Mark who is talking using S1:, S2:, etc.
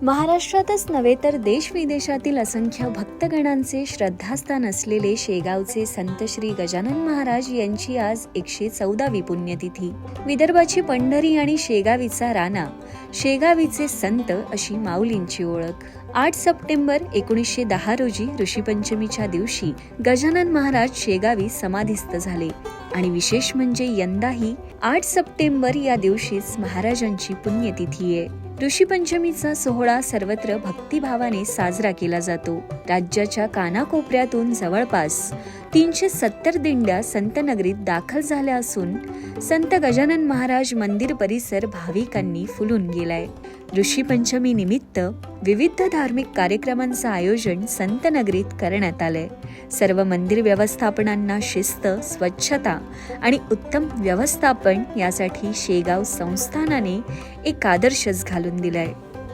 S1: महाराष्ट्रातच नव्हे तर देश-विदेशातील असंख्य भक्तगणांचे श्रद्धास्थान असलेले शेगावचे संत श्री गजानन महाराज यांची आज 114वी पुण्यतिथी. विदर्भाची पंढरी आणि शेगावीचा राणा, शेगावीचे संत अशी माऊलींची ओळख. 8 सप्टेंबर 1910 रोजी ऋषीपंचमीच्या दिवशी गजानन महाराज शेगावी समाधिस्थ झाले आणि विशेष म्हणजे यंदाही 8 सप्टेंबर या दिवशीच महाराजांची पुण्यतिथी आहे. ऋषीपंचमीचा सोहळा सर्वत्र भक्तिभावाने साजरा केला जातो. राज्याच्या कानाकोपऱ्यातून जवळपास 370 दिंड्या संतनगरीत दाखल झाल्या असून संत गजानन महाराज मंदिर परिसर भाविकांनी फुलून गेलाय. ऋषीपंचमी निमित्त विविध धार्मिक कार्यक्रमांचं आयोजन संतनगरीत करण्यात आलंय. सर्व मंदिर व्यवस्थापनांना शिस्त, स्वच्छता आणि उत्तम व्यवस्थापन यासाठी शेगाव संस्थानाने एक आदर्शच घालून दिलाय.